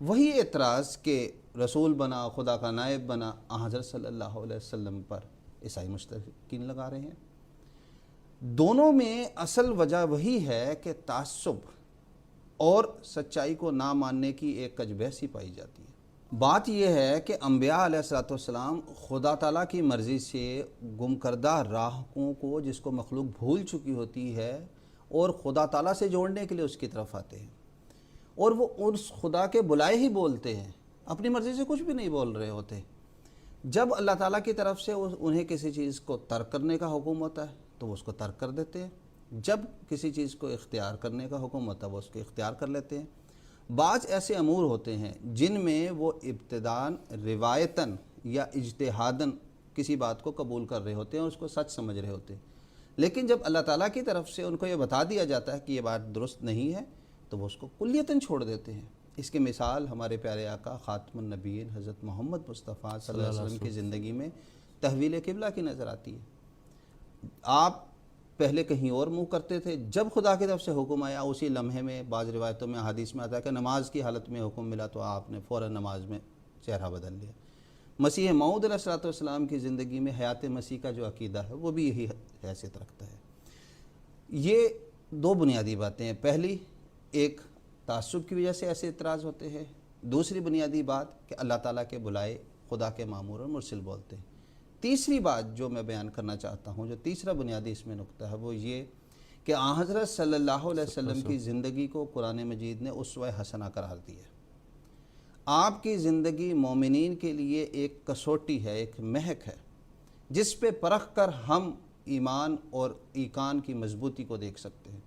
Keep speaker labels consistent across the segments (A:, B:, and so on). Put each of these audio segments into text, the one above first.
A: وہی اعتراض کہ رسول بنا، خدا کا نائب بنا، حضرت صلی اللہ علیہ وسلم پر عیسائی مشرکین لگا رہے ہیں۔ دونوں میں اصل وجہ وہی ہے کہ تعصب اور سچائی کو نہ ماننے کی ایک کج بحثی پائی جاتی ہے۔ بات یہ ہے کہ انبیاء علیہ الصلوۃ والسلام خدا تعالیٰ کی مرضی سے گم کردہ راہوں کو، جس کو مخلوق بھول چکی ہوتی ہے، اور خدا تعالیٰ سے جوڑنے کے لیے اس کی طرف آتے ہیں، اور وہ اس خدا کے بلائے ہی بولتے ہیں، اپنی مرضی سے کچھ بھی نہیں بول رہے ہوتے۔ جب اللہ تعالیٰ کی طرف سے انہیں کسی چیز کو ترک کرنے کا حکم ہوتا ہے تو وہ اس کو ترک کر دیتے ہیں، جب کسی چیز کو اختیار کرنے کا حکم ہوتا ہے وہ اس کو اختیار کر لیتے ہیں۔ بعض ایسے امور ہوتے ہیں جن میں وہ ابتداً روایتاً یا اجتہاداً کسی بات کو قبول کر رہے ہوتے ہیں اور اس کو سچ سمجھ رہے ہوتے ہیں، لیکن جب اللہ تعالیٰ کی طرف سے ان کو یہ بتا دیا جاتا ہے کہ یہ بات درست نہیں ہے تو وہ اس کو کلیتاً چھوڑ دیتے ہیں۔ اس کی مثال ہمارے پیارے آقا خاتم النبیین حضرت محمد مصطفیٰ صلی اللہ علیہ وسلم کی زندگی میں تحویل قبلہ کی نظر آتی ہے۔ آپ پہلے کہیں اور منہ کرتے تھے، جب خدا کی طرف سے حکم آیا اسی لمحے میں، بعض روایتوں میں حدیث میں آتا ہے کہ نماز کی حالت میں حکم ملا تو آپ نے فوراً نماز میں چہرہ بدل لیا۔ مسیح موعود علیہ السلام کی زندگی میں حیات مسیح کا جو عقیدہ ہے وہ بھی یہی حیثیت رکھتا ہے۔ یہ دو بنیادی باتیں ہیں۔ پہلی، ایک تعصب کی وجہ سے ایسے اعتراض ہوتے ہیں۔ دوسری بنیادی بات کہ اللہ تعالیٰ کے بلائے خدا کے مامور اور مرسل بولتے ہیں۔ تیسری بات جو میں بیان کرنا چاہتا ہوں، جو تیسرا بنیادی اس میں نقطہ ہے، وہ یہ کہ حضرت صلی اللہ علیہ وسلم کی زندگی کو قرآن مجید نے اسوہ حسنہ قرار دیا ہے۔ آپ کی زندگی مومنین کے لیے ایک کسوٹی ہے، ایک مہک ہے، جس پہ پرکھ کر ہم ایمان اور ایقان کی مضبوطی کو دیکھ سکتے ہیں۔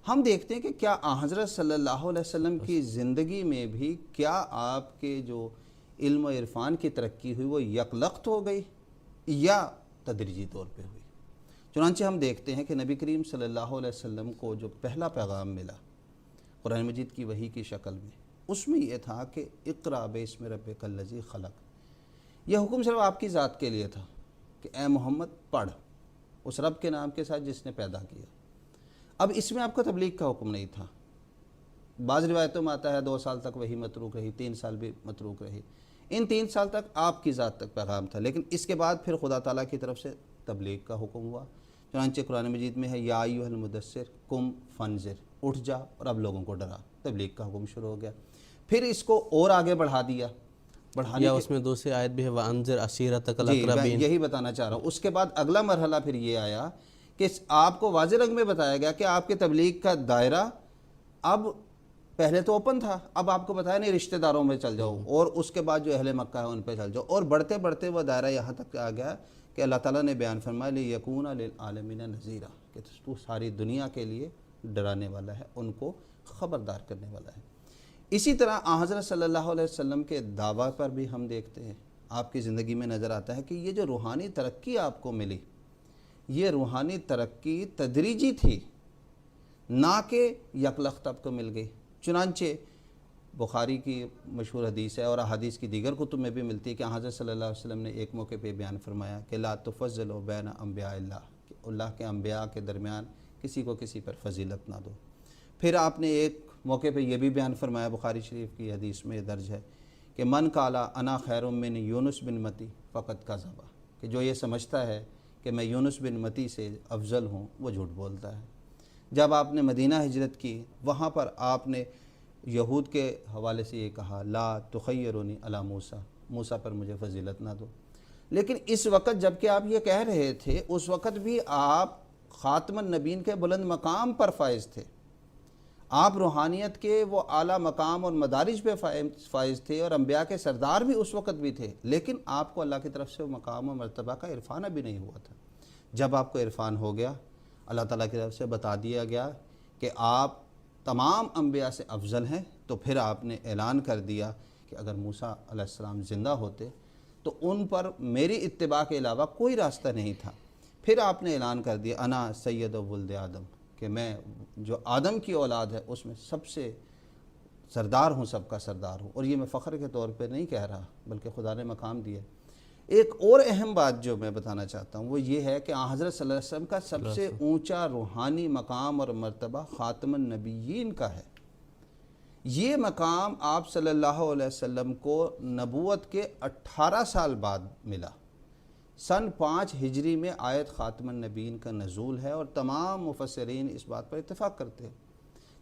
A: ہم دیکھتے ہیں کہ کیا حضرت صلی اللہ علیہ وسلم کی زندگی میں بھی کیا آپ کے جو علم و عرفان کی ترقی ہوئی وہ یکلخت ہو گئی یا تدریجی طور پہ ہوئی؟ چنانچہ ہم دیکھتے ہیں کہ نبی کریم صلی اللہ علیہ وسلم کو جو پہلا پیغام ملا قرآن مجید کی وحی کی شکل میں، اس میں یہ تھا کہ اقرأ باسم ربک الذی خلق۔ یہ حکم صرف آپ کی ذات کے لیے تھا کہ اے محمد پڑھ اس رب کے نام کے ساتھ جس نے پیدا کیا۔ اب اس میں آپ کو تبلیغ کا حکم نہیں تھا۔ بعض روایتوں میں آتا ہے 2 سال تک وہی متروک رہی، 3 سال بھی متروک رہی۔ ان 3 سال تک آپ کی ذات تک پیغام تھا، لیکن اس کے بعد پھر خدا تعالیٰ کی طرف سے تبلیغ کا حکم ہوا۔ چنانچہ قرآن مجید میں ہے یا ایھا المدثر قم فانذر، اٹھ جا اور اب لوگوں کو ڈرا۔ تبلیغ کا حکم شروع ہو گیا۔ پھر اس کو اور آگے بڑھا دیا،
B: یا اس میں دوسری آیت بھی ہے وَأَنذِرْ عَشِيرَتَكَ الْأَقْرَبِينَ۔
A: یہی بتانا چاہ رہا ہوں۔ اس کے بعد اگلا مرحلہ پھر یہ آیا کہ آپ کو واضح رنگ میں بتایا گیا کہ آپ کے تبلیغ کا دائرہ اب پہلے تو اوپن تھا، اب آپ کو بتایا نہیں رشتہ داروں میں چل جاؤ، اور اس کے بعد جو اہل مکہ ہے ان پہ چل جاؤ، اور بڑھتے بڑھتے وہ دائرہ یہاں تک آ گیا کہ اللہ تعالیٰ نے بیان فرمایا لِیَکُونَ لِلْعَالَمِینَ نَذِیرًا، کہ تو ساری دنیا کے لیے ڈرانے والا ہے، ان کو خبردار کرنے والا ہے۔ اسی طرح حضرت صلی اللہ علیہ وسلم کے دعویٰ پر بھی ہم دیکھتے ہیں، آپ کی زندگی میں نظر آتا ہے کہ یہ جو روحانی ترقی آپ کو ملی، یہ روحانی ترقی تدریجی تھی، نہ کہ یکلخت آپ کو مل گئی۔ چنانچہ بخاری کی مشہور حدیث ہے اور احادیث کی دیگر کتب میں بھی ملتی ہے کہ حضرت صلی اللہ علیہ وسلم نے ایک موقع پہ بیان فرمایا کہ لا تفضلوا بین انبیاء اللہ، کہ اللہ کے انبیاء کے درمیان کسی کو کسی پر فضیلت نہ دو۔ پھر آپ نے ایک موقع پہ یہ بھی بیان فرمایا، بخاری شریف کی حدیث میں درج ہے کہ من قالا انا خیر من یونس بن متی فقط کذب، کہ جو یہ سمجھتا ہے کہ میں یونس بن متی سے افضل ہوں وہ جھوٹ بولتا ہے۔ جب آپ نے مدینہ ہجرت کی، وہاں پر آپ نے یہود کے حوالے سے یہ کہا لا تخیرونی علی موسیٰ، موسیٰ پر مجھے فضیلت نہ دو۔ لیکن اس وقت جب کہ آپ یہ کہہ رہے تھے، اس وقت بھی آپ خاتم النبیین کے بلند مقام پر فائز تھے، آپ روحانیت کے وہ اعلیٰ مقام اور مدارج پہ فائز تھے، اور انبیاء کے سردار بھی اس وقت بھی تھے، لیکن آپ کو اللہ کی طرف سے وہ مقام و مرتبہ کا عرفان ابھی نہیں ہوا تھا۔ جب آپ کو عرفان ہو گیا، اللہ تعالیٰ کی طرف سے بتا دیا گیا کہ آپ تمام انبیاء سے افضل ہیں، تو پھر آپ نے اعلان کر دیا کہ اگر موسیٰ علیہ السلام زندہ ہوتے تو ان پر میری اتباع کے علاوہ کوئی راستہ نہیں تھا۔ پھر آپ نے اعلان کر دیا انا سید ولد آدم، کہ میں جو آدم کی اولاد ہے اس میں سب سے سردار ہوں، سب کا سردار ہوں، اور یہ میں فخر کے طور پہ نہیں کہہ رہا بلکہ خدا نے مقام دیا۔ ایک اور اہم بات جو میں بتانا چاہتا ہوں وہ یہ ہے کہ حضرت صلی اللہ علیہ وسلم کا سب سے اونچا روحانی مقام اور مرتبہ خاتم النبیین کا ہے، یہ مقام آپ صلی اللہ علیہ وسلم کو نبوت کے 18 سال بعد ملا۔ سن 5 ہجری میں آیت خاتم النبیین کا نزول ہے اور تمام مفسرین اس بات پر اتفاق کرتے ہیں۔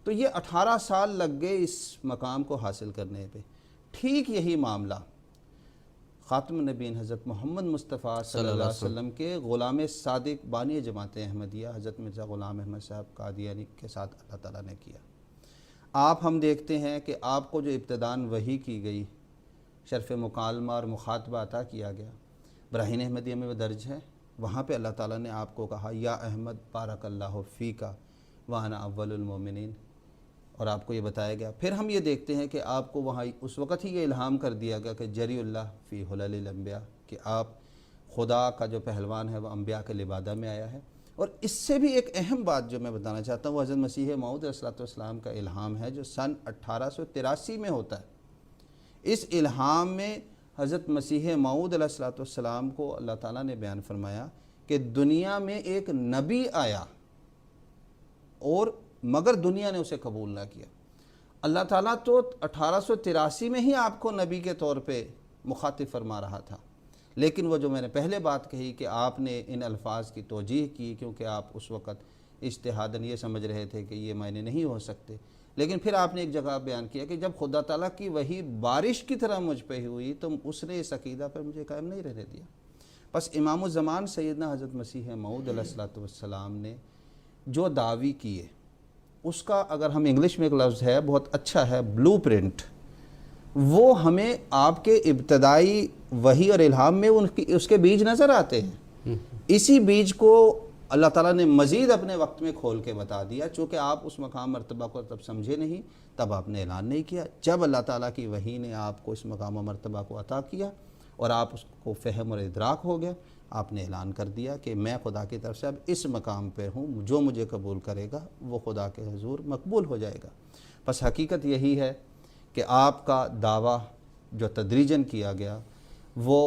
A: تو یہ 18 سال لگ گئے اس مقام کو حاصل کرنے پہ۔ ٹھیک یہی معاملہ خاتم النبیین حضرت محمد مصطفیٰ صلی اللہ علیہ وسلم کے غلام صادق بانی جماعت احمدیہ حضرت مرزا غلام احمد صاحب قادیانی کے ساتھ اللہ تعالیٰ نے کیا۔ ہم دیکھتے ہیں کہ آپ کو جو ابتداً وحی کی گئی، شرف مکالمہ اور مخاطبہ عطا کیا گیا، براہین احمدیہ میں وہ درج ہے، وہاں پہ اللہ تعالیٰ نے آپ کو کہا یا احمد بارک اللہ فیکا وانا اول المومنین، اور آپ کو یہ بتایا گیا۔ پھر ہم یہ دیکھتے ہیں کہ آپ کو وہاں اس وقت ہی یہ الہام کر دیا گیا کہ جری اللہ فی حلل الانبیاء، کہ آپ خدا کا جو پہلوان ہے وہ انبیاء کے لبادہ میں آیا ہے۔ اور اس سے بھی ایک اہم بات جو میں بتانا چاہتا ہوں وہ حضرت مسیح موعود علیہ السلام کا الہام ہے جو سن 1883 میں ہوتا ہے۔ اس الہام میں حضرت مسیح موعود علیہ السلام کو اللہ تعالیٰ نے بیان فرمایا کہ دنیا میں ایک نبی آیا اور مگر دنیا نے اسے قبول نہ کیا۔ اللہ تعالیٰ تو 1883 میں ہی آپ کو نبی کے طور پہ مخاطب فرما رہا تھا، لیکن وہ جو میں نے پہلے بات کہی کہ آپ نے ان الفاظ کی توجیہ کی کیونکہ آپ اس وقت اجتہاداً یہ سمجھ رہے تھے کہ یہ معنی نہیں ہو سکتے، لیکن پھر آپ نے ایک جگہ بیان کیا کہ جب خدا تعالیٰ کی وحی بارش کی طرح مجھ پہ ہوئی تو اس نے اس عقیدہ پر مجھے قائم نہیں رہنے دیا۔ بس امام الزمان سیدنا حضرت مسیح موعود علیہ السلام نے جو دعوی کیے اس کا اگر ہم انگلش میں ایک لفظ ہے بہت اچھا ہے، بلو پرنٹ، وہ ہمیں آپ کے ابتدائی وحی اور الہام میں اس کے بیج نظر آتے ہیں۔ اسی بیج کو اللہ تعالیٰ نے مزید اپنے وقت میں کھول کے بتا دیا، چونکہ آپ اس مقام مرتبہ کو تب سمجھے نہیں، تب آپ نے اعلان نہیں کیا۔ جب اللہ تعالیٰ کی وحی نے آپ کو اس مقام و مرتبہ کو عطا کیا اور آپ اس کو فہم اور ادراک ہو گیا، آپ نے اعلان کر دیا کہ میں خدا کی طرف سے اب اس مقام پہ ہوں، جو مجھے قبول کرے گا وہ خدا کے حضور مقبول ہو جائے گا۔ بس حقیقت یہی ہے کہ آپ کا دعویٰ جو تدریجاً کیا گیا وہ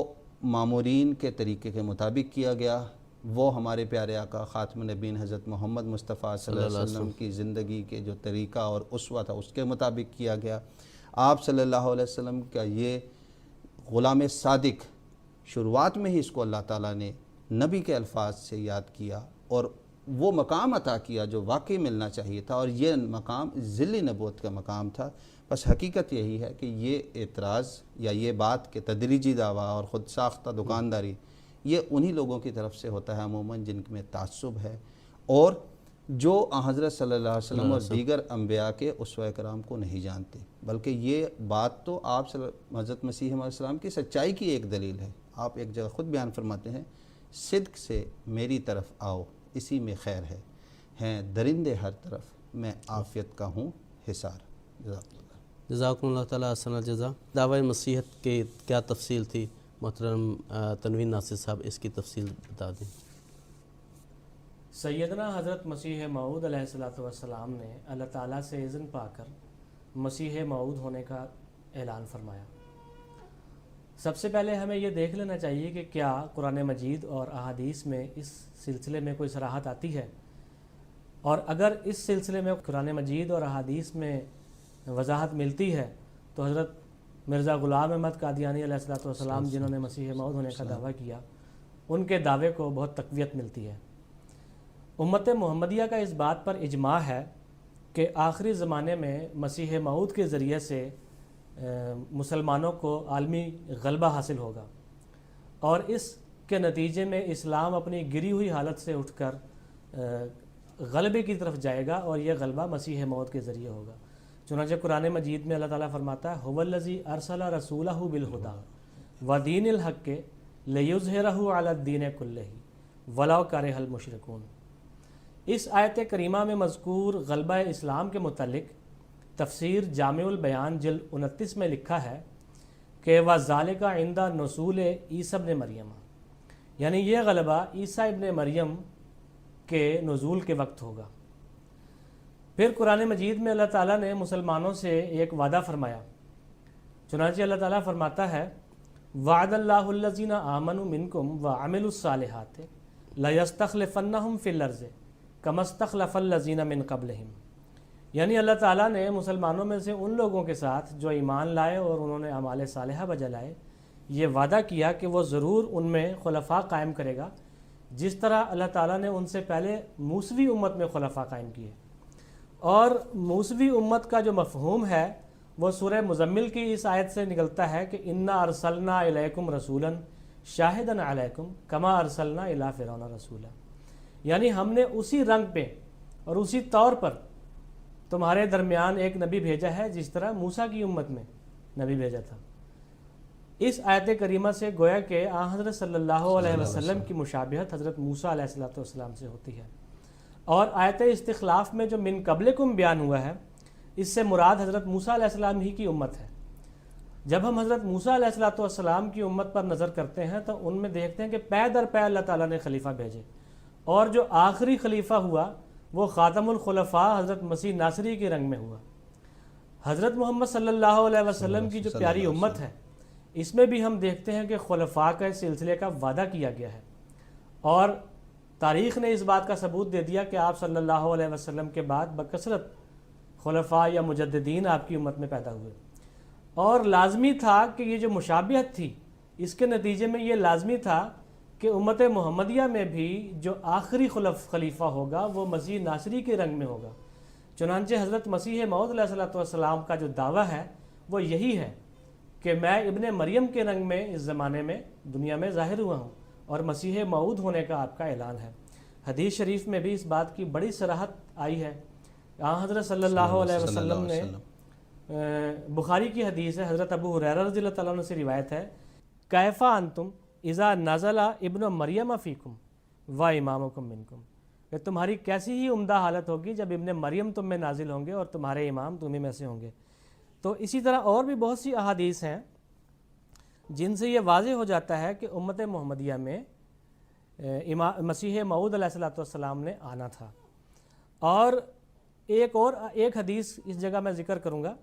A: مامورین کے طریقے کے مطابق کیا گیا، وہ ہمارے پیارے آقا خاتم النبیین حضرت محمد مصطفیٰ صلی اللہ علیہ وسلم کی زندگی کے جو طریقہ اور اسوہ تھا اس کے مطابق کیا گیا۔ آپ صلی اللہ علیہ وسلم کا یہ غلام صادق، شروعات میں ہی اس کو اللہ تعالیٰ نے نبی کے الفاظ سے یاد کیا اور وہ مقام عطا کیا جو واقعی ملنا چاہیے تھا، اور یہ مقام ذلی نبوت کا مقام تھا۔ بس حقیقت یہی ہے کہ یہ اعتراض یا یہ بات کہ تدریجی دعویٰ اور خود ساختہ دکانداری یہ انہی لوگوں کی طرف سے ہوتا ہے عموماً جن میں تعصب ہے اور جو حضرت صلی اللہ علیہ وسلم اور دیگر انبیاء کے اسوہ کرام کو نہیں جانتے، بلکہ یہ بات تو آپ حضرت مسیح علیہ السلام کی سچائی کی ایک دلیل ہے۔ آپ ایک جگہ خود بیان فرماتے ہیں، صدق سے میری طرف آؤ اسی میں خیر ہے، ہیں درندے ہر طرف میں عافیت کا ہوں حصار۔
B: جزاکم اللہ تعالیٰ احسن الجزا۔ دعوی مسیحت کے کیا تفصیل تھی محترم تنوین ناصر صاحب، اس کی تفصیل بتا دیں۔
C: سیدنا حضرت مسیح موعود علیہ السلام نے اللہ تعالیٰ سے اذن پا کر مسیح موعود ہونے کا اعلان فرمایا۔ سب سے پہلے ہمیں یہ دیکھ لینا چاہیے کہ کیا قرآن مجید اور احادیث میں اس سلسلے میں کوئی صراحت آتی ہے، اور اگر اس سلسلے میں قرآن مجید اور احادیث میں وضاحت ملتی ہے تو حضرت مرزا غلام احمد قادیانی علیہ السلام جنہوں نے مسیح موعود ہونے کا دعویٰ کیا، ان کے دعوے کو بہت تقویت ملتی ہے۔ امت محمدیہ کا اس بات پر اجماع ہے کہ آخری زمانے میں مسیح موعود کے ذریعے سے مسلمانوں کو عالمی غلبہ حاصل ہوگا، اور اس کے نتیجے میں اسلام اپنی گری ہوئی حالت سے اٹھ کر غلبے کی طرف جائے گا، اور یہ غلبہ مسیح موعود کے ذریعے ہوگا۔ چنانچہ قرآن مجید میں اللہ تعالیٰ فرماتا ہے هو الذی ارسل رسولہ بالہدی ودین الحق لیظہرہ علی الدین کلہ ولو کرہ المشرکون۔ اس آیت کریمہ میں مذکور غلبہ اسلام کے متعلق تفسیر جامع البیان جلد 29 میں لکھا ہے کہ وَذَلِكَ عِنْدَ نُزُولِ عیسیٰ ابن مریم، یعنی یہ غلبہ عیسیٰ ابن مریم کے نزول کے وقت ہوگا۔ پھر قرآن مجید میں اللہ تعالیٰ نے مسلمانوں سے ایک وعدہ فرمایا، چنانچہ اللہ تعالیٰ فرماتا ہے وعد اللہ الذین آمنوا منکم وعملوا الصالحات لیستخلفنہم فی الارض کما استخلف الذین من قبلہم، یعنی اللہ تعالیٰ نے مسلمانوں میں سے ان لوگوں کے ساتھ جو ایمان لائے اور انہوں نے اعمال صالحہ بجا لائے یہ وعدہ کیا کہ وہ ضرور ان میں خلفاء قائم کرے گا، جس طرح اللہ تعالیٰ نے ان سے پہلے موسوی امت میں خلفاء قائم کیے۔ اور موسوی امت کا جو مفہوم ہے وہ سورہ مزمل کی اس آیت سے نکلتا ہے کہ انا ارسلنا الیکم رسولا شاہدن علیکم کما ارسلنا الی فرعون رسولا، یعنی ہم نے اسی رنگ پہ اور اسی طور پر تمہارے درمیان ایک نبی بھیجا ہے جس طرح موسیٰ کی امت میں نبی بھیجا تھا۔ اس آیت کریمہ سے گویا کہ حضرت صلی اللہ علیہ وسلم کی مشابہت حضرت موسیٰ علیہ السلام سے ہوتی ہے، اور آیت استخلاف میں جو من قبلکم بیان ہوا ہے اس سے مراد حضرت موسیٰ علیہ السلام ہی کی امت ہے۔ جب ہم حضرت موسیٰ علیہ السلام کی امت پر نظر کرتے ہیں تو ان میں دیکھتے ہیں کہ پے در پے اللہ تعالیٰ نے خلیفہ بھیجے، اور جو آخری خلیفہ ہوا وہ خاتم الخلفاء حضرت مسیح ناصری کے رنگ میں ہوا۔ حضرت محمد صلی اللہ علیہ وسلم کی جو پیاری امت ہے اس میں بھی ہم دیکھتے ہیں کہ خلفاء کے سلسلے کا وعدہ کیا گیا ہے، اور تاریخ نے اس بات کا ثبوت دے دیا کہ آپ صلی اللہ علیہ وسلم کے بعد بکثرت خلفاء یا مجددین آپ کی امت میں پیدا ہوئے، اور لازمی تھا کہ یہ جو مشابہت تھی اس کے نتیجے میں یہ لازمی تھا کہ امت محمدیہ میں بھی جو آخری خلیفہ ہوگا وہ مسیح ناصری کے رنگ میں ہوگا۔ چنانچہ حضرت مسیح موعود علیہ السلام کا جو دعویٰ ہے وہ یہی ہے کہ میں ابن مریم کے رنگ میں اس زمانے میں دنیا میں ظاہر ہوا ہوں، اور مسیح موعود ہونے کا آپ کا اعلان ہے۔ حدیث شریف میں بھی اس بات کی بڑی صراحت آئی ہے۔ حضرت صلی اللہ علیہ وسلم نے بخاری کی حدیث ہے، حضرت ابو ہریرہ رضی اللہ تعالیٰ عنہ سے روایت ہے، کیفا انتم اذا نزل ابن مریم فیکم و امامکم منکم، کہ تمہاری کیسی ہی عمدہ حالت ہوگی جب ابن مریم تم میں نازل ہوں گے اور تمہارے امام تمہیں میں سے ہوں گے۔ تو اسی طرح اور بھی بہت سی احادیث ہیں جن سے یہ واضح ہو جاتا ہے کہ امت محمدیہ میں مسیح موعود علیہ السلام نے آنا تھا۔ اور ایک حدیث اس جگہ میں ذکر کروں گا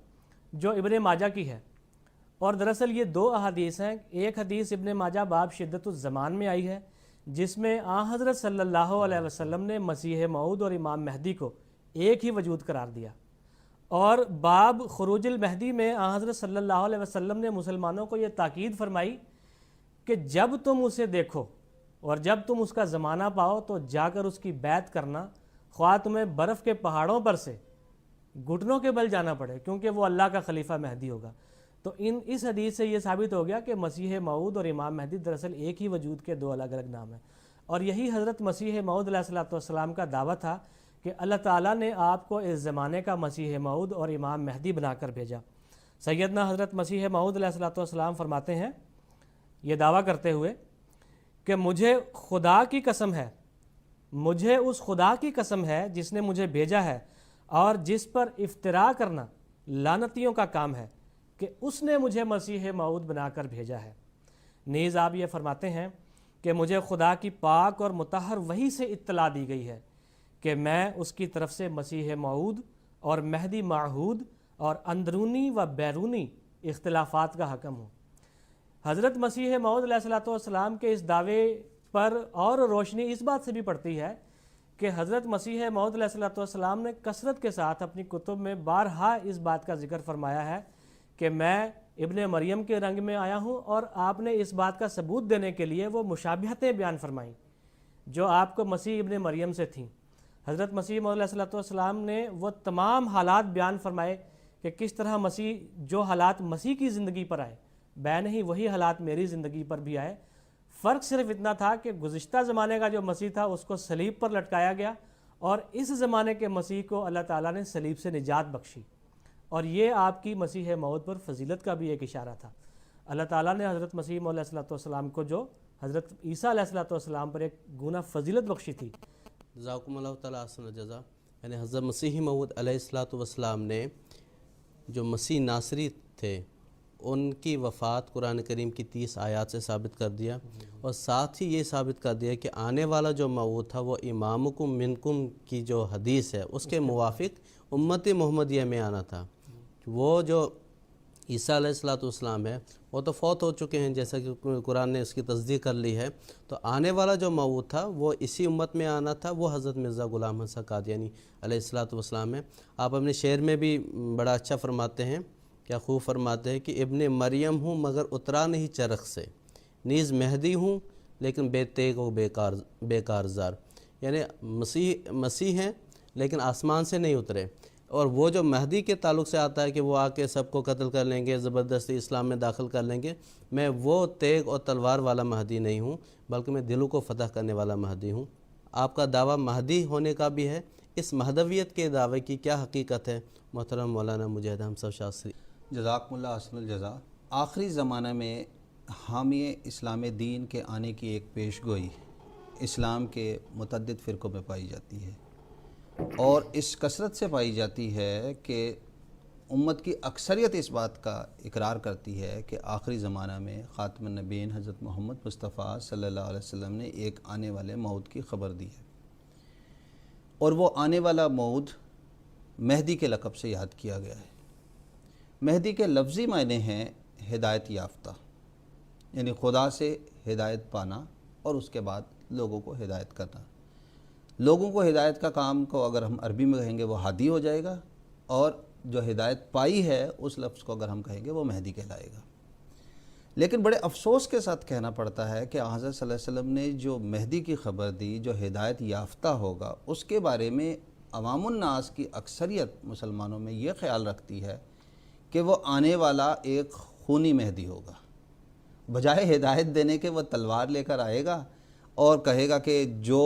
C: جو ابن ماجہ کی ہے، اور دراصل یہ دو احادیث ہیں۔ ایک حدیث ابن ماجہ باب شدت الزمان میں آئی ہے جس میں حضرت صلی اللہ علیہ وسلم نے مسیح موعود اور امام مہدی کو ایک ہی وجود قرار دیا، اور باب خروج المہدی میں حضرت صلی اللہ علیہ وسلم نے مسلمانوں کو یہ تاکید فرمائی کہ جب تم اسے دیکھو اور جب تم اس کا زمانہ پاؤ تو جا کر اس کی بیعت کرنا، خواہ تمہیں برف کے پہاڑوں پر سے گھٹنوں کے بل جانا پڑے، کیونکہ وہ اللہ کا خلیفہ مہدی ہوگا۔ تو اس حدیث سے یہ ثابت ہو گیا کہ مسیح موعود اور امام مہدی دراصل ایک ہی وجود کے دو الگ الگ نام ہیں، اور یہی حضرت مسیح موعود علیہ السلام کا دعویٰ تھا کہ اللہ تعالیٰ نے آپ کو اس زمانے کا مسیح موعود اور امام مہدی بنا کر بھیجا۔ سیدنا حضرت مسیح موعود علیہ السلام فرماتے ہیں یہ دعویٰ کرتے ہوئے کہ مجھے خدا کی قسم ہے، مجھے اس خدا کی قسم ہے جس نے مجھے بھیجا ہے اور جس پر افتراء کرنا لعنتیوں کا کام ہے، کہ اس نے مجھے مسیح موعود بنا کر بھیجا ہے۔ نیز آپ یہ فرماتے ہیں کہ مجھے خدا کی پاک اور مطہر وحی سے اطلاع دی گئی ہے کہ میں اس کی طرف سے مسیح موعود اور مہدی معہود اور اندرونی و بیرونی اختلافات کا حکم ہوں۔ حضرت مسیح موعود علیہ السلام کے اس دعوے پر اور روشنی اس بات سے بھی پڑتی ہے کہ حضرت مسیح موعود علیہ السلام نے کثرت کے ساتھ اپنی کتب میں بارہا اس بات کا ذکر فرمایا ہے کہ میں ابن مریم کے رنگ میں آیا ہوں، اور آپ نے اس بات کا ثبوت دینے کے لیے وہ مشابہتیں بیان فرمائیں جو آپ کو مسیح ابن مریم سے تھیں۔ حضرت مسیح موعود علیہ السلام نے وہ تمام حالات بیان فرمائے کہ کس طرح مسیح جو حالات مسیح کی زندگی پر آئے بے نہیں وہی حالات میری زندگی پر بھی آئے۔ فرق صرف اتنا تھا کہ گزشتہ زمانے کا جو مسیح تھا اس کو صلیب پر لٹکایا گیا، اور اس زمانے کے مسیح کو اللہ تعالیٰ نے صلیب سے نجات بخشی، اور یہ آپ کی مسیح موعود پر فضیلت کا بھی ایک اشارہ تھا۔ اللہ تعالیٰ نے حضرت مسیح موعود علیہ السلام کو جو حضرت عیسیٰ علیہ السلام پر ایک گنا فضیلت بخشی تھی۔
B: جزاکم اللہ تعالیٰ احسن الجزا۔ یعنی حضرت مسیح موعود علیہ السلام نے جو مسیح ناصری تھے ان کی وفات قرآن کریم کی 30 آیات سے ثابت کر دیا، اور ساتھ ہی یہ ثابت کر دیا کہ آنے والا جو موعود تھا وہ امامکم منکم کی جو حدیث ہے اس کے موافق امت محمدیہ میں آنا تھا۔ وہ جو عیسیٰ علیہ السلام ہے وہ تو فوت ہو چکے ہیں، جیسا کہ قرآن نے اس کی تصدیق کر لی ہے۔ تو آنے والا جو موعود تھا وہ اسی امت میں آنا تھا، وہ حضرت مرزا غلام حسن قادیانی علیہ الصلوۃ والسلام ہے۔ آپ اپنے شعر میں بھی بڑا اچھا فرماتے ہیں، کیا خوب فرماتے ہیں کہ ابن مریم ہوں مگر اترا نہیں چرخ سے، نیز مہدی ہوں لیکن بے تیغ و بے کارزار، یعنی مسیح ہیں لیکن آسمان سے نہیں اترے۔ اور وہ جو مہدی کے تعلق سے آتا ہے کہ وہ آ کے سب کو قتل کر لیں گے، زبردستی اسلام میں داخل کر لیں گے، میں وہ تیغ اور تلوار والا مہدی نہیں ہوں، بلکہ میں دلوں کو فتح کرنے والا مہدی ہوں۔ آپ کا دعویٰ مہدی ہونے کا بھی ہے، اس مہدویت کے دعوے کی کیا حقیقت ہے؟ محترم مولانا مجاہد حمزہ شاذلی۔
A: جزاکم اللہ احسن الجزا۔ آخری زمانہ میں حامی اسلام دین کے آنے کی ایک پیش گوئی اسلام کے متعدد فرقوں میں پائی جاتی ہے، اور اس کثرت سے پائی جاتی ہے کہ امت کی اکثریت اس بات کا اقرار کرتی ہے کہ آخری زمانہ میں خاتم النبیین حضرت محمد مصطفیٰ صلی اللہ علیہ وسلم نے ایک آنے والے موعود کی خبر دی ہے، اور وہ آنے والا موعود مہدی کے لقب سے یاد کیا گیا ہے۔ مہدی کے لفظی معنی ہیں ہدایت یافتہ، یعنی خدا سے ہدایت پانا اور اس کے بعد لوگوں کو ہدایت کرنا۔ لوگوں کو ہدایت کا کام کو اگر ہم عربی میں کہیں گے وہ ہادی ہو جائے گا، اور جو ہدایت پائی ہے اس لفظ کو اگر ہم کہیں گے وہ مہدی کہلائے گا۔ لیکن بڑے افسوس کے ساتھ کہنا پڑتا ہے کہ حضرت صلی اللہ علیہ وسلم نے جو مہدی کی خبر دی، جو ہدایت یافتہ ہوگا، اس کے بارے میں عوام الناس کی اکثریت مسلمانوں میں یہ خیال رکھتی ہے کہ وہ آنے والا ایک خونی مہدی ہوگا۔ بجائے ہدایت دینے کے وہ تلوار لے کر آئے گا اور کہے گا کہ جو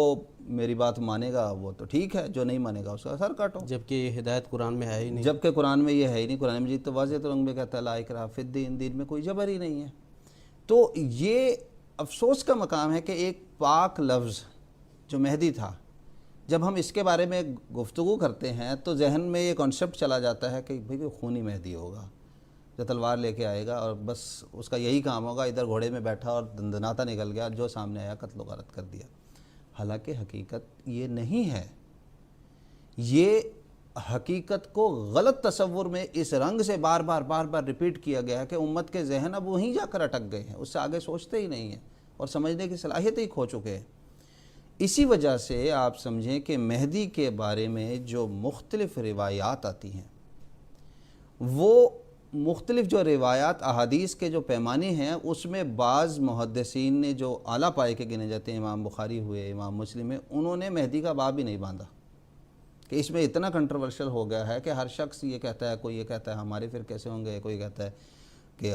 A: میری بات مانے گا وہ تو ٹھیک ہے، جو نہیں مانے گا اس کا سر کاٹو۔
B: جبکہ یہ ہدایت قرآن میں ہے ہی نہیں۔
A: جبکہ قرآن میں یہ ہے ہی نہیں۔ قرآن مجید تو واضح رنگ میں کہتا ہے لا اکراہ فی الدین، دین میں کوئی جبر ہی نہیں ہے۔ تو یہ افسوس کا مقام ہے کہ ایک پاک لفظ جو مہدی تھا، جب ہم اس کے بارے میں گفتگو کرتے ہیں تو ذہن میں یہ کانسیپٹ چلا جاتا ہے کہ بھئی خونی مہدی ہوگا جو تلوار لے کے آئے گا، اور بس اس کا یہی کام ہوگا، ادھر گھوڑے میں بیٹھا اور دندناتا نکل گیا، جو سامنے آیا قتل و غارت کر دیا۔ حالانکہ حقیقت یہ نہیں ہے۔ یہ حقیقت کو غلط تصور میں اس رنگ سے بار بار ریپیٹ کیا گیا ہے کہ امت کے ذہن اب وہیں جا کر اٹک گئے ہیں، اس سے آگے سوچتے ہی نہیں ہیں اور سمجھنے کی صلاحیت ہی کھو چکے ہیں۔ اسی وجہ سے آپ سمجھیں کہ مہدی کے بارے میں جو مختلف روایات آتی ہیں، وہ مختلف جو روایات احادیث کے جو پیمانے ہیں، اس میں بعض محدثین نے جو اعلیٰ پائے کے گنے جاتے ہیں، امام بخاری ہوئے، امام مسلم ہے، انہوں نے مہدی کا باب ہی نہیں باندھا کہ اس میں اتنا کنٹروورشل ہو گیا ہے کہ ہر شخص یہ کہتا ہے، کوئی یہ کہتا ہے ہمارے فرقے سے ہوں گے، کوئی کہتا ہے کہ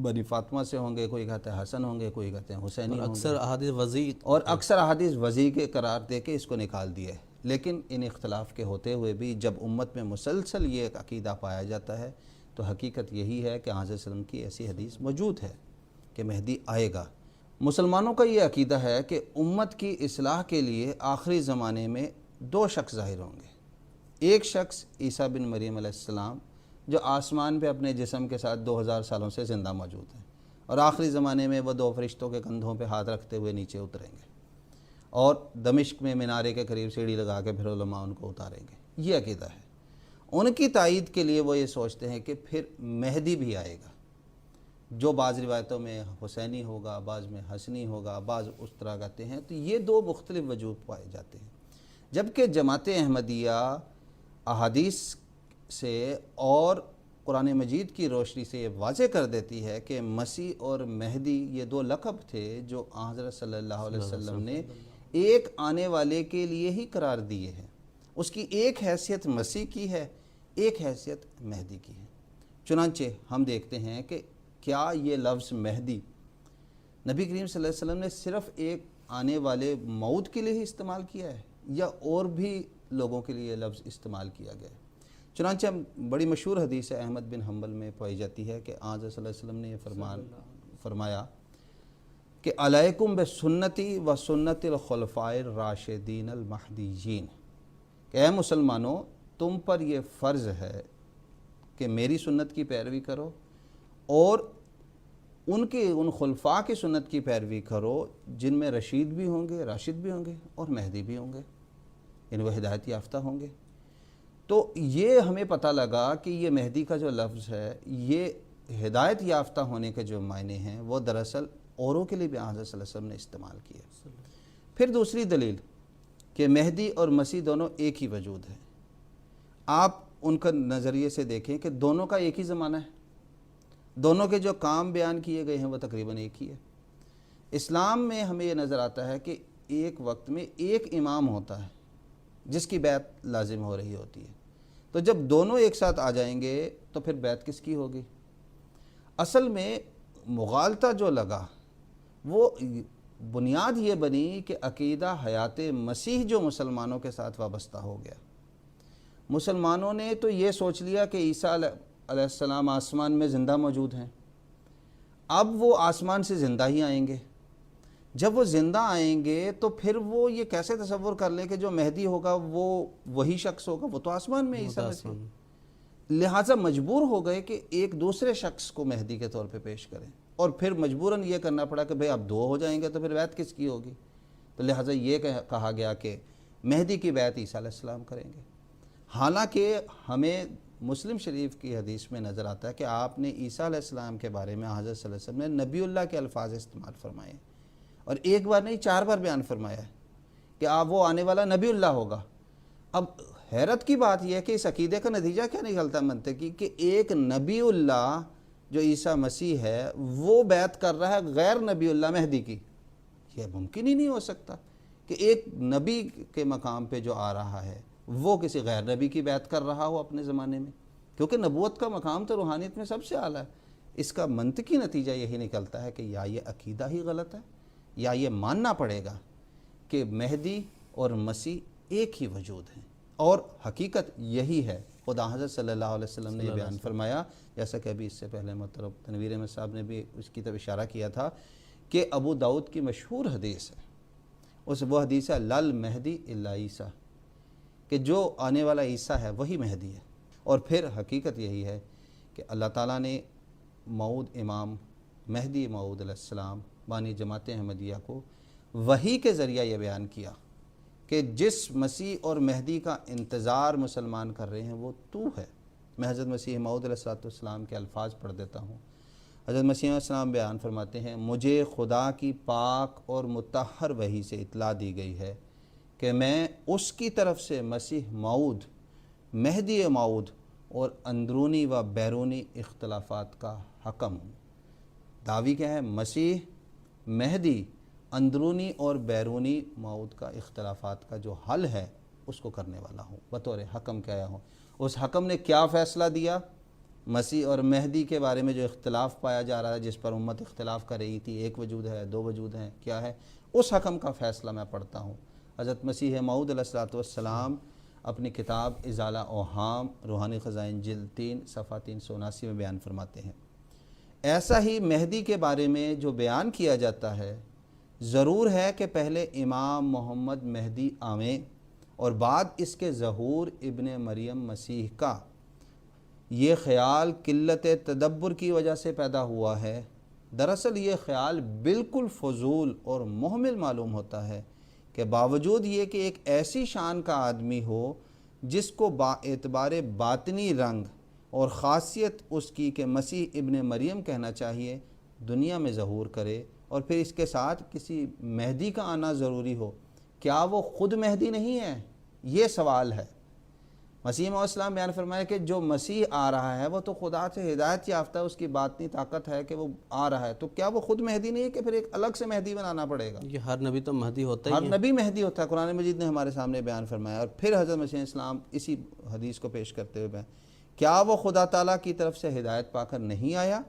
A: بنی فاطمہ سے ہوں گے، کوئی کہتا ہے حسن ہوں گے، کوئی کہتے ہیں حسینی ہوں گے،
B: اکثر احادیث وضیع
A: اور اکثر احادیث وضیع کے قرار دے کے اس کو نکال دیے۔ لیکن ان اختلاف کے ہوتے ہوئے بھی جب امت میں مسلسل یہ ایک عقیدہ پایا جاتا ہے تو حقیقت یہی ہے کہ حضرت صلی اللہ علیہ وسلم کی ایسی حدیث موجود ہے کہ مہدی آئے گا۔ مسلمانوں کا یہ عقیدہ ہے کہ امت کی اصلاح کے لیے آخری زمانے میں دو شخص ظاہر ہوں گے۔ ایک شخص عیسیٰ بن مریم علیہ السلام جو آسمان پہ اپنے جسم کے ساتھ 2000 سالوں سے زندہ موجود ہیں، اور آخری زمانے میں وہ دو فرشتوں کے کندھوں پہ ہاتھ رکھتے ہوئے نیچے اتریں گے، اور دمشق میں مینارے کے قریب سیڑھی لگا کے پھر علماء ان کو اتاریں گے۔ یہ عقیدہ ہے۔ ان کی تائید کے لیے وہ یہ سوچتے ہیں کہ پھر مہدی بھی آئے گا، جو بعض روایتوں میں حسینی ہوگا، بعض میں حسنی ہوگا، بعض اس طرح کہتے ہیں۔ تو یہ دو مختلف وجوہ پائے جاتے ہیں، جبکہ جماعت احمدیہ احادیث سے اور قرآن مجید کی روشنی سے یہ واضح کر دیتی ہے کہ مسیح اور مہدی یہ دو لقب تھے جو حضرت صلی اللہ علیہ وسلم نے ایک آنے والے کے لیے ہی قرار دیے ہیں۔ اس کی ایک حیثیت مسیح کی ہے، ایک حیثیت مہدی کی ہے۔ چنانچہ ہم دیکھتے ہیں کہ کیا یہ لفظ مہدی نبی کریم صلی اللہ علیہ وسلم نے صرف ایک آنے والے موعود کے لیے ہی استعمال کیا ہے، یا اور بھی لوگوں کے لیے یہ لفظ استعمال کیا گیا ہے؟ چنانچہ بڑی مشہور حدیث ہے، احمد بن حنبل میں پائی جاتی ہے کہ آن صلی اللہ علیہ وسلم نے یہ فرمایا کہ علیکم بسنتی و سنت الخلفاء الراشدین المہدیین، کہ اے مسلمانوں تم پر یہ فرض ہے کہ میری سنت کی پیروی کرو اور ان خلفاء کی سنت کی پیروی کرو جن میں رشید بھی ہوں گے، راشد بھی ہوں گے اور مہدی بھی ہوں گے، یعنی وہ ہدایت یافتہ ہوں گے۔ تو یہ ہمیں پتہ لگا کہ یہ مہدی کا جو لفظ ہے یہ ہدایت یافتہ ہونے کے جو معنی ہیں وہ دراصل اوروں کے لیے بھی حضرت صلی اللہ علیہ وسلم نے استعمال کیے۔ پھر دوسری دلیل کہ مہدی اور مسیح دونوں ایک ہی وجود ہے۔ آپ ان کا نظریے سے دیکھیں کہ دونوں کا ایک ہی زمانہ ہے، دونوں کے جو کام بیان کیے گئے ہیں وہ تقریباً ایک ہی ہے۔ اسلام میں ہمیں یہ نظر آتا ہے کہ ایک وقت میں ایک امام ہوتا ہے جس کی بیعت لازم ہو رہی ہوتی ہے، تو جب دونوں ایک ساتھ آ جائیں گے تو پھر بیعت کس کی ہوگی؟ اصل میں مغالطہ جو لگا وہ بنیاد یہ بنی کہ عقیدہ حیات مسیح جو مسلمانوں کے ساتھ وابستہ ہو گیا۔ مسلمانوں نے تو یہ سوچ لیا کہ عیسیٰ علیہ السلام آسمان میں زندہ موجود ہیں، اب وہ آسمان سے زندہ ہی آئیں گے۔ جب وہ زندہ آئیں گے تو پھر وہ یہ کیسے تصور کر لیں کہ جو مہدی ہوگا وہ وہی شخص ہوگا، وہ تو آسمان میں عیسیٰ مسیح، لہٰذا مجبور ہو گئے کہ ایک دوسرے شخص کو مہدی کے طور پہ پیش کریں، اور پھر مجبوراً یہ کرنا پڑا کہ بھئی اب دو ہو جائیں گے تو پھر بیعت کس کی ہوگی؟ تو لہٰذا یہ کہا گیا کہ مہدی کی بیعت عیسیٰ علیہ السلام کریں گے۔ حالانکہ ہمیں مسلم شریف کی حدیث میں نظر آتا ہے کہ آپ نے عیسیٰ علیہ السلام کے بارے میں حضرت صلی اللہ علیہ وسلم نے نبی اللہ کے الفاظ استعمال فرمائے، اور ایک بار نہیں 4 بار بیان فرمایا ہے کہ آپ وہ آنے والا نبی اللہ ہوگا۔ اب حیرت کی بات یہ ہے کہ اس عقیدے کا نتیجہ کیا نکلتا ہے منطقی، کہ ایک نبی اللہ جو عیسیٰ مسیح ہے وہ بیعت کر رہا ہے غیر نبی اللہ مہدی کی۔ یہ ممکن ہی نہیں ہو سکتا کہ ایک نبی کے مقام پہ جو آ رہا ہے وہ کسی غیر نبی کی بیعت کر رہا ہو اپنے زمانے میں، کیونکہ نبوت کا مقام تو روحانیت میں سب سے اعلیٰ ہے۔ اس کا منطقی نتیجہ یہی نکلتا ہے کہ یا یہ عقیدہ ہی غلط ہے یا یہ ماننا پڑے گا کہ مہدی اور مسیح ایک ہی وجود ہیں، اور حقیقت یہی ہے۔ خدا حضرت صلی اللہ علیہ وسلم نے یہ بیان فرمایا، جیسا کہ ابھی اس سے پہلے محترم تنویر احمد صاحب نے بھی اس کی طرف اشارہ کیا تھا کہ ابو داؤد کی مشہور حدیث ہے، وہ حدیث ہے لل مہدی الا عیسیٰ، کہ جو آنے والا عیسیٰ ہے وہی مہدی ہے۔ اور پھر حقیقت یہی ہے کہ اللہ تعالیٰ نے موعود امام مہدی موعود علیہ السلام بانی جماعت احمدیہ کو وحی کے ذریعہ یہ بیان کیا کہ جس مسیح اور مہدی کا انتظار مسلمان کر رہے ہیں وہ تو ہے۔ میں حضرت مسیح موعود علیہ السلام کے الفاظ پڑھ دیتا ہوں۔ حضرت مسیح علیہ السلام بیان فرماتے ہیں، مجھے خدا کی پاک اور مطہر وحی سے اطلاع دی گئی ہے کہ میں اس کی طرف سے مسیح موعود، مہدی موعود اور اندرونی و بیرونی اختلافات کا حکم ہوں۔ دعوی کیا ہے؟ مسیح، مہدی، اندرونی اور بیرونی موعود کا اختلافات کا جو حل ہے اس کو کرنے والا ہوں، بطور حکم کے آیا ہوں۔ اس حکم نے کیا فیصلہ دیا؟ مسیح اور مہدی کے بارے میں جو اختلاف پایا جا رہا ہے، جس پر امت اختلاف کر رہی تھی، ایک وجود ہے، دو وجود ہیں، کیا ہے؟ اس حکم کا فیصلہ میں پڑھتا ہوں۔ حضرت مسیح موعود علیہ السلام اپنی کتاب ازالہ اوہام روحانی خزائن جلد 3 صفحہ 379 میں بیان فرماتے ہیں، ایسا ہی مہدی کے بارے میں جو بیان کیا جاتا ہے، ضرور ہے کہ پہلے امام محمد مہدی آویں اور بعد اس کے ظہور ابن مریم مسیح کا۔ یہ خیال قلت تدبر کی وجہ سے پیدا ہوا ہے۔ دراصل یہ خیال بالکل فضول اور محمل معلوم ہوتا ہے کہ باوجود یہ کہ ایک ایسی شان کا آدمی ہو جس کو با اعتبار باطنی رنگ اور خاصیت اس کی کہ مسیح ابن مریم کہنا چاہیے، دنیا میں ظہور کرے، اور پھر اس کے ساتھ کسی مہدی کا آنا ضروری ہو، کیا وہ خود مہدی نہیں ہے؟ یہ سوال ہے۔ مسیح علیہ السلام بیان فرمایا کہ جو مسیح آ رہا ہے وہ تو خدا سے ہدایت یافتہ ہے، اس کی باطنی طاقت ہے کہ وہ آ رہا ہے، تو کیا وہ خود مہدی نہیں ہے کہ پھر ایک الگ سے مہدی بنانا پڑے گا؟
B: یہ ہر نبی تو مہدی ہوتا ہی
A: ہر نبی مہدی ہوتا ہے، قرآن مجید نے ہمارے سامنے بیان فرمایا۔ اور پھر حضرت مسیح علیہ السلام اسی حدیث کو پیش کرتے ہوئے بیان، کیا وہ خدا تعالیٰ کی طرف سے ہدایت پا کر نہیں آیا؟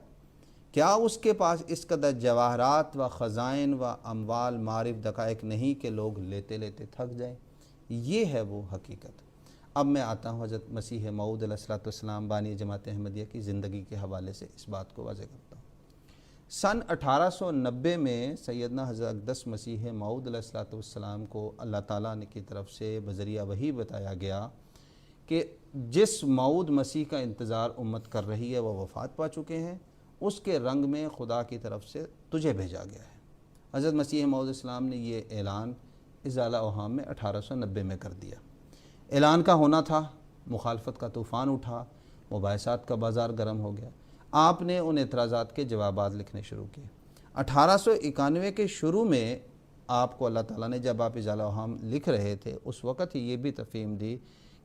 A: کیا اس کے پاس اس قدر جواہرات و خزائن و اموال معارف دقائق نہیں کہ لوگ لیتے لیتے تھک جائیں؟ یہ ہے وہ حقیقت۔ اب میں آتا ہوں حضرت مسیح موعود علیہ السلام بانی جماعت احمدیہ کی زندگی کے حوالے سے اس بات کو واضح کرتا ہوں۔ سن 1890 میں سیدنا حضرت اقدس مسیح موعود علیہ السلام کو اللہ تعالیٰ کی طرف سے بذریعہ وحی بتایا گیا کہ جس موعود مسیح کا انتظار امت کر رہی ہے وہ وفات پا چکے ہیں، اس کے رنگ میں خدا کی طرف سے تجھے بھیجا گیا ہے۔ حضرت مسیح موعود علیہ السلام نے یہ اعلان ازالہ اوہام میں 1890 میں کر دیا۔ اعلان کا ہونا تھا، مخالفت کا طوفان اٹھا، مباحثات کا بازار گرم ہو گیا۔ آپ نے ان اعتراضات کے جوابات لکھنے شروع کیے۔ 1891 کے شروع میں آپ کو اللہ تعالیٰ نے جب آپ ازالہ اوہام لکھ رہے تھے اس وقت ہی یہ بھی تفہیم دی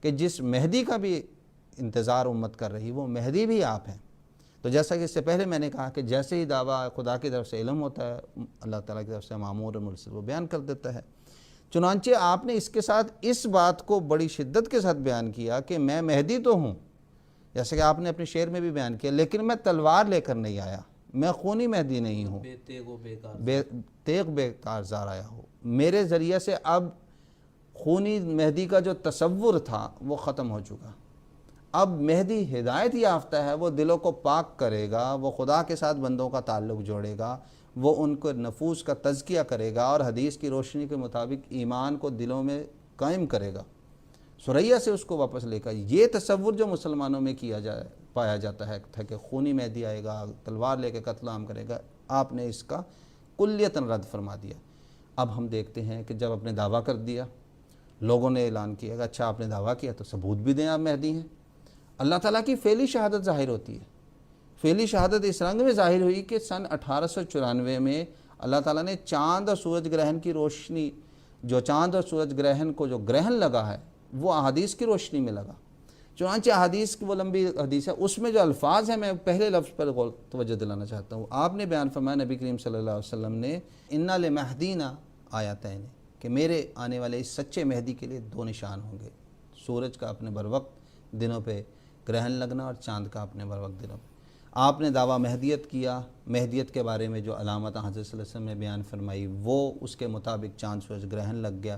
A: کہ جس مہدی کا بھی انتظار امت کر رہی وہ مہدی بھی آپ ہیں۔ تو جیسا کہ اس سے پہلے میں نے کہا کہ جیسے ہی دعویٰ خدا کی طرف سے علم ہوتا ہے اللہ تعالیٰ کی طرف سے مامور اور مرسل وہ بیان کر دیتا ہے۔ چنانچہ آپ نے اس کے ساتھ اس بات کو بڑی شدت کے ساتھ بیان کیا کہ میں مہدی تو ہوں، جیسے کہ آپ نے اپنے شعر میں بھی بیان کیا، لیکن میں تلوار لے کر نہیں آیا، میں خونی مہدی نہیں ہوں، تیغ بے کارزار آیا ہوں۔ میرے ذریعے سے اب خونی مہدی کا جو تصور تھا وہ ختم ہو چکا۔ اب مہدی ہدایت یافتہ ہے، وہ دلوں کو پاک کرے گا، وہ خدا کے ساتھ بندوں کا تعلق جوڑے گا، وہ ان کو نفوس کا تزکیہ کرے گا اور حدیث کی روشنی کے مطابق ایمان کو دلوں میں قائم کرے گا، سریا سے اس کو واپس لے کر۔ یہ تصور جو مسلمانوں میں پایا جاتا ہے تھا کہ خونی مہدی آئے گا، تلوار لے کے قتل عام کرے گا، آپ نے اس کا کلیتاً رد فرما دیا۔ اب ہم دیکھتے ہیں کہ جب آپ نے دعویٰ کر دیا، لوگوں نے اعلان کیا کہ اچھا آپ نے دعویٰ کیا تو ثبوت بھی دیں آپ مہدی ہیں۔ اللہ تعالیٰ کی فعلی شہادت ظاہر ہوتی ہے۔ فعلی شہادت اس رنگ میں ظاہر ہوئی کہ سن 1894 میں اللہ تعالیٰ نے چاند اور سورج گرہن کی روشنی، جو چاند اور سورج گرہن کو جو گرہن لگا ہے وہ احادیث کی روشنی میں لگا۔ چنانچہ احادیث کی وہ لمبی حدیث ہے، اس میں جو الفاظ ہیں میں پہلے لفظ پر توجہ دلانا چاہتا ہوں۔ آپ نے بیان فرمایا نبی کریم صلی اللہ علیہ وسلم نے اِنَّ لِمَہْدِینَ آیاتین، کہ میرے آنے والے اس سچے مہدی کے لیے دو نشان ہوں گے، سورج کا اپنے بروقت دنوں پہ گرہن لگنا اور چاند کا اپنے بروقت دنوں پہ۔ آپ نے دعویٰ مہدیت کیا، مہدیت کے بارے میں جو علامت حضرت صلی اللہ علیہ وسلم نے بیان فرمائی وہ اس کے مطابق چاند سورج گرہن لگ گیا۔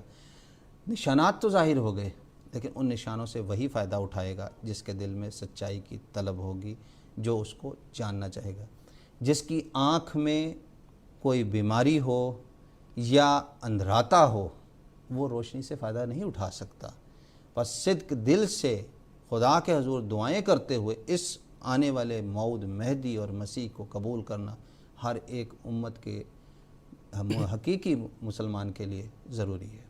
A: نشانات تو ظاہر ہو گئے، لیکن ان نشانوں سے وہی فائدہ اٹھائے گا جس کے دل میں سچائی کی طلب ہوگی، جو اس کو جاننا چاہے گا۔ جس کی آنکھ میں کوئی بیماری ہو یا اندھراتا ہو وہ روشنی سے فائدہ نہیں اٹھا سکتا۔ بس صدق دل سے خدا کے حضور دعائیں کرتے ہوئے اس آنے والے موعود مہدی اور مسیح کو قبول کرنا ہر ایک امت کے حقیقی مسلمان کے لیے ضروری ہے۔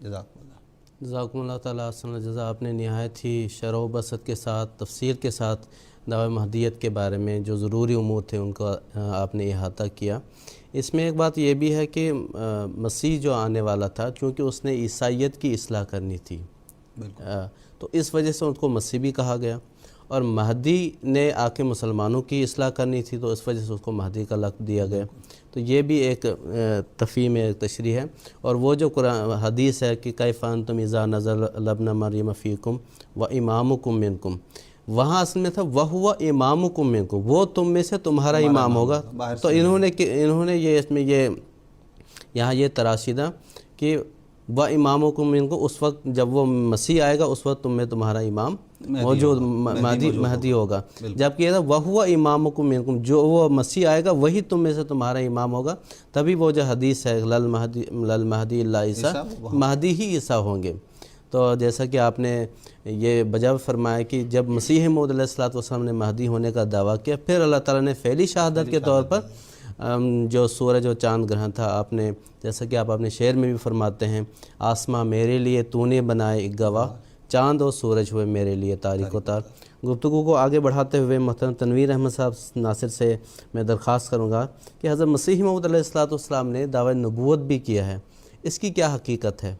A: جزاکم اللہ۔
B: جزاکم اللہ تعالیٰ احسن الجزا۔ آپ نے نہایت ہی شرح و بسط کے ساتھ تفصیل کے ساتھ دعوی مہدیت کے بارے میں جو ضروری امور تھے ان کا آپ نے احاطہ کیا۔ اس میں ایک بات یہ بھی ہے کہ مسیح جو آنے والا تھا چونکہ اس نے عیسائیت کی اصلاح کرنی تھی، تو اس وجہ سے ان کو مسیح بھی کہا گیا، اور مہدی نے آ کے مسلمانوں کی اصلاح کرنی تھی تو اس وجہ سے اس کو مہدی کا لقب دیا گیا۔ تو یہ بھی ایک تفہیم ایک تشریح ہے۔ اور وہ جو قرآن حدیث ہے کہ کیف انتم اذا نزل ابن مریم فیکم و امامکم منکم، وہاں اصل میں تھا وہو امامکم منکم، وہ تم میں سے تمہارا امام ہوگا۔ تو انہوں نے یہ اس میں یہ یہاں یہ تراشیدہ کہ وہ امامکم منکم، اس وقت جب وہ مسیح آئے گا اس وقت تم میں تمہارا امام موجود مہدی ہوگا، جبکہ یہ تھا وہو امامکم منکم، جو وہ مسیح آئے گا وہی تم میں سے تمہارا امام ہوگا۔ تبھی وہ جو حدیث ہے للمہدی الا عیسیٰ، مہدی ہی عیسیٰ ہوں گے۔ تو جیسا کہ آپ نے یہ بجا فرمایا کہ جب مسیح موعود علیہ الصلوۃ والسلام نے مہدی ہونے کا دعویٰ کیا، پھر اللہ تعالیٰ نے فعلی شہادت کے طور پر جو سورج و چاند گرہن تھا، آپ نے جیسا کہ آپ اپنے شعر میں بھی فرماتے ہیں، آسماں میرے لیے تو نے بنائے ایک گواہ، چاند اور سورج ہوئے میرے لیے تاریک و تار۔ گفتگو کو آگے بڑھاتے ہوئے محترم تنویر احمد صاحب ناصر سے میں درخواست کروں گا کہ حضرت مسیح موعود علیہ الصلوۃ والسلام نے دعوی نبوت بھی کیا ہے، اس کی کیا حقیقت ہے؟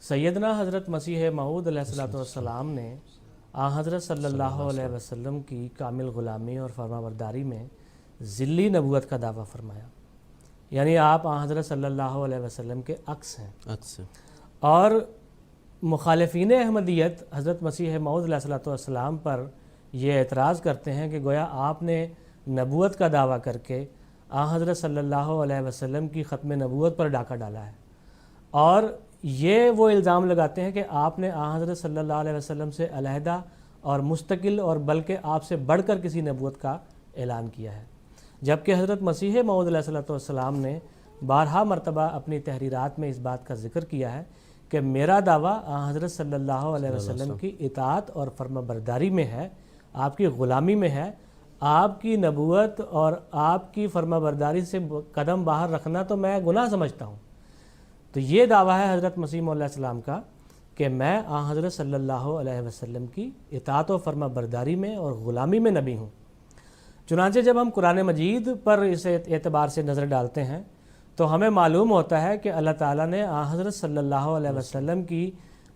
C: سیدنا حضرت مسیح موعود علیہ الصلوۃ والسلام نے حضرت صلی اللہ علیہ وسلم کی کامل غلامی اور فرمانبرداری میں ذلی نبوت کا دعویٰ فرمایا، یعنی آپ حضرت صلی اللہ علیہ وسلم کے عکس ہیں۔ اور مخالفین احمدیت حضرت مسیح موعود علیہ الصلوۃ والسلام پر یہ اعتراض کرتے ہیں کہ گویا آپ نے نبوت کا دعویٰ کر کے حضرت صلی اللہ علیہ وسلم کی ختم نبوت پر ڈاکہ ڈالا ہے، اور یہ وہ الزام لگاتے ہیں کہ آپ نے حضرت صلی اللہ علیہ وسلم سے علیحدہ اور مستقل اور بلکہ آپ سے بڑھ کر کسی نبوت کا اعلان کیا ہے، جبکہ حضرت مسیح موعود علیہ الصلوۃ والسلام نے بارہا مرتبہ اپنی تحریرات میں اس بات کا ذکر کیا ہے کہ میرا دعویٰ حضرت صلی اللہ علیہ وسلم کی اطاعت اور فرما برداری میں ہے، آپ کی غلامی میں ہے، آپ کی نبوت اور آپ کی فرما برداری سے قدم باہر رکھنا تو میں گناہ سمجھتا ہوں۔ تو یہ دعویٰ ہے حضرت مسیح موعود علیہ السلام کا کہ میں حضرت صلی اللہ علیہ وسلم کی اطاعت و فرما برداری میں اور غلامی میں نبی ہوں۔ چنانچہ جب ہم قرآن مجید پر اس اعتبار سے نظر ڈالتے ہیں تو ہمیں معلوم ہوتا ہے کہ اللہ تعالیٰ نے حضرت صلی اللہ علیہ وسلم کی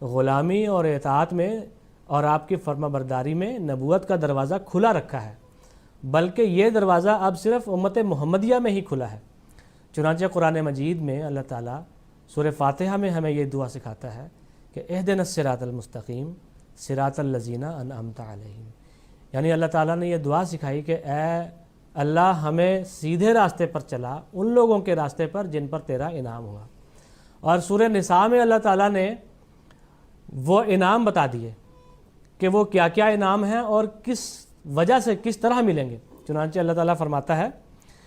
C: غلامی اور اطاعت میں اور آپ کی فرما برداری میں نبوت کا دروازہ کھلا رکھا ہے، بلکہ یہ دروازہ اب صرف امت محمدیہ میں ہی کھلا ہے۔ چنانچہ قرآن مجید میں اللہ تعالیٰ سورہ فاتحہ میں ہمیں یہ دعا سکھاتا ہے کہ اہدنا الصراط المستقیم صراط الذین انعمت علیہم، یعنی اللہ تعالیٰ نے یہ دعا سکھائی کہ اے اللہ ہمیں سیدھے راستے پر چلا، ان لوگوں کے راستے پر جن پر تیرا انعام ہوا۔ اور سورہ نساء میں اللہ تعالیٰ نے وہ انعام بتا دیے کہ وہ کیا کیا انعام ہیں اور کس وجہ سے کس طرح ملیں گے۔ چنانچہ اللہ تعالیٰ فرماتا ہے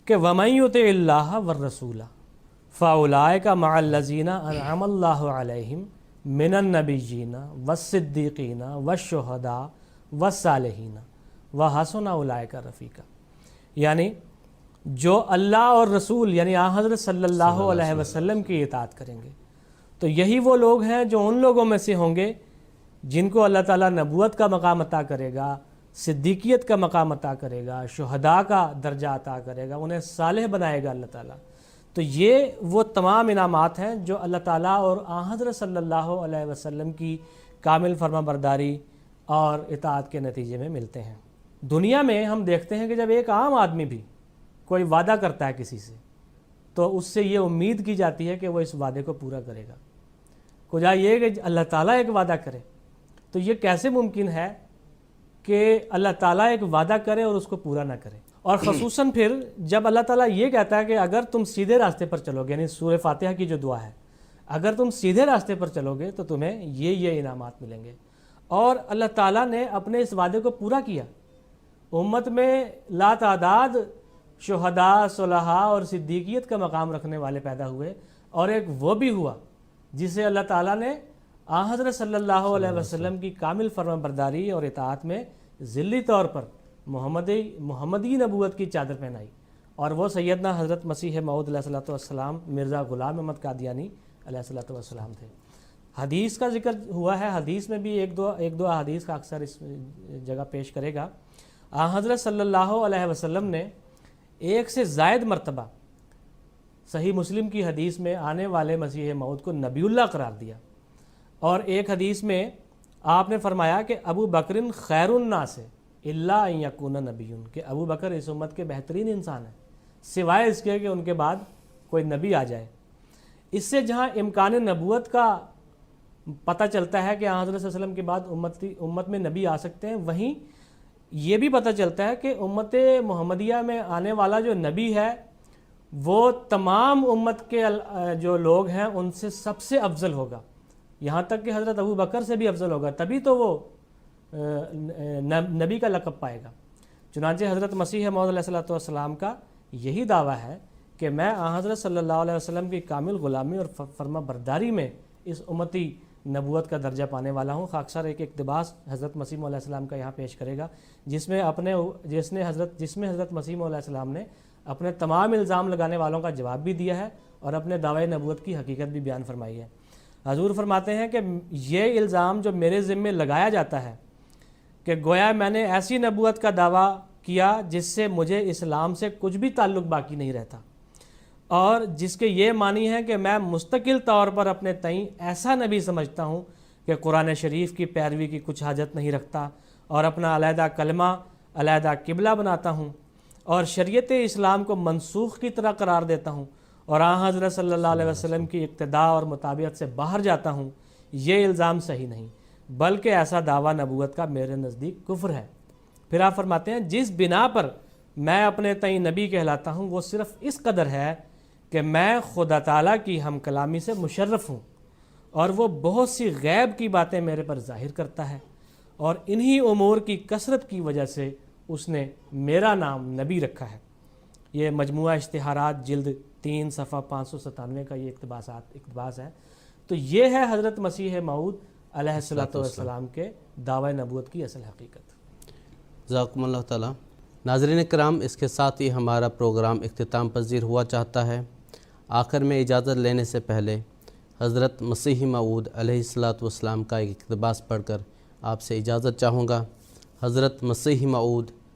C: کہ وَمَن يُطِعِ اللَّهَ وَالرَّسُولَ فَأُولَٰئِكَ مَعَ الَّذِينَ أَنْعَمَ اللَّهُ عَلَيْهِمْ مِنَ النَّبِيِّينَ وَالصِّدِّيقِينَ وَالشُّهَدَاءِ وَالصَّالِحِينَ وَحَسُنَ أُولَٰئِكَ رَفِيقًا، یعنی جو اللہ اور رسول یعنی حضرت صلی اللہ علیہ وسلم کی اطاعت کریں گے تو یہی وہ لوگ ہیں جو ان لوگوں میں سے ہوں گے جن کو اللہ تعالیٰ نبوت کا مقام عطا کرے گا، صدیقیت کا مقام عطا کرے گا، شہداء کا درجہ عطا کرے گا، انہیں صالح بنائے گا اللہ تعالیٰ۔ تو یہ وہ تمام انعامات ہیں جو اللہ تعالیٰ اور حضرت صلی اللہ علیہ وسلم کی کامل فرما برداری اور اطاعت کے نتیجے میں ملتے ہیں۔ دنیا میں ہم دیکھتے ہیں کہ جب ایک عام آدمی بھی کوئی وعدہ کرتا ہے کسی سے تو اس سے یہ امید کی جاتی ہے کہ وہ اس وعدے کو پورا کرے گا، کجا یہ کہ اللہ تعالیٰ ایک وعدہ کرے تو یہ کیسے ممکن ہے کہ اللہ تعالیٰ ایک وعدہ کرے اور اس کو پورا نہ کرے؟ اور خصوصاً پھر جب اللہ تعالیٰ یہ کہتا ہے کہ اگر تم سیدھے راستے پر چلو گے، یعنی سورہ فاتحہ کی جو دعا ہے، اگر تم سیدھے راستے پر چلو گے تو تمہیں یہ انعامات ملیں گے، اور اللہ تعالیٰ نے اپنے اس وعدے کو پورا کیا۔ امت میں لا تعداد شہداء، صلحاء اور صدیقیت کا مقام رکھنے والے پیدا ہوئے، اور ایک وہ بھی ہوا جسے اللہ تعالیٰ نے حضرت صلی اللہ علیہ وسلم کی کامل فرما برداری اور اطاعت میں ذلی طور پر محمدی نبوت کی چادر پہنائی، اور وہ سیدنا حضرت مسیح موعود علیہ الصلوۃ والسلام مرزا غلام احمد قادیانی علیہ الصلوۃ والسلام تھے۔ حدیث کا ذکر ہوا ہے، حدیث میں بھی ایک دو حدیث کا اکثر اس جگہ پیش کرے گا۔ حضرت صلی اللہ علیہ وسلم نے ایک سے زائد مرتبہ صحیح مسلم کی حدیث میں آنے والے مسیح موعود کو نبی اللہ قرار دیا، اور ایک حدیث میں آپ نے فرمایا کہ ابو بکر خیر الناس الا ان یکون نبی، کہ ابو بکر اس امت کے بہترین انسان ہیں سوائے اس کے کہ ان کے بعد کوئی نبی آ جائے۔ اس سے جہاں امکان نبوت کا پتہ چلتا ہے کہ حضرت صلی اللہ علیہ وسلم کے بعد امت میں نبی آ سکتے ہیں، وہیں یہ بھی پتہ چلتا ہے کہ امت محمدیہ میں آنے والا جو نبی ہے وہ تمام امت کے جو لوگ ہیں ان سے سب سے افضل ہوگا، یہاں تک کہ حضرت ابو بکر سے بھی افضل ہوگا، تبھی تو وہ نبی کا لقب پائے گا۔ چنانچہ حضرت مسیح موعود علیہ الصلوۃ والسلام کا یہی دعویٰ ہے کہ میں حضرت صلی اللہ علیہ وسلم کی کامل غلامی اور فرما برداری میں اس امتی نبوت کا درجہ پانے والا ہوں۔ خاکسار ایک اقتباس حضرت مسیح موعود علیہ السلام کا یہاں پیش کرے گا جس میں حضرت مسیح موعود علیہ السلام نے اپنے تمام الزام لگانے والوں کا جواب بھی دیا ہے اور اپنے دعوی نبوت کی حقیقت بھی بیان فرمائی ہے۔ حضور فرماتے ہیں کہ یہ الزام جو میرے ذمے لگایا جاتا ہے کہ گویا میں نے ایسی نبوت کا دعویٰ کیا جس سے مجھے اسلام سے کچھ بھی تعلق باقی نہیں رہتا، اور جس کے یہ معنی ہے کہ میں مستقل طور پر اپنے تئیں ایسا نبی سمجھتا ہوں کہ قرآن شریف کی پیروی کی کچھ حاجت نہیں رکھتا، اور اپنا علیحدہ کلمہ، علیحدہ قبلہ بناتا ہوں، اور شریعت اسلام کو منسوخ کی طرح قرار دیتا ہوں، اور حضرت صلی اللہ علیہ وسلم کی اقتداء اور مطابقت سے باہر جاتا ہوں۔ یہ الزام صحیح نہیں، بلکہ ایسا دعویٰ نبوت کا میرے نزدیک کفر ہے۔ پھر آپ فرماتے ہیں جس بنا پر میں اپنے تئیں نبی کہلاتا ہوں وہ صرف اس قدر ہے کہ میں خدا تعالیٰ کی ہم کلامی سے مشرف ہوں، اور وہ بہت سی غیب کی باتیں میرے پر ظاہر کرتا ہے، اور انہی امور کی کثرت کی وجہ سے اس نے میرا نام نبی رکھا ہے۔ یہ مجموعہ اشتہارات جلد 3 صفحہ 597 کا یہ اقتباس ہے۔ تو یہ ہے حضرت مسیح موعود علیہ الصلوۃ والسلام کے دعوی نبوت کی اصل حقیقت۔
B: جزاکم اللہ تعالیٰ۔ ناظرین کرام، اس کے ساتھ ہی ہمارا پروگرام اختتام پذیر ہوا چاہتا ہے۔ آخر میں اجازت لینے سے پہلے حضرت مسیح موعود علیہ الصلوۃ والسلام کا ایک اقتباس پڑھ کر آپ سے اجازت چاہوں گا۔ حضرت مسیح موعود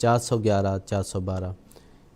B: 411-412।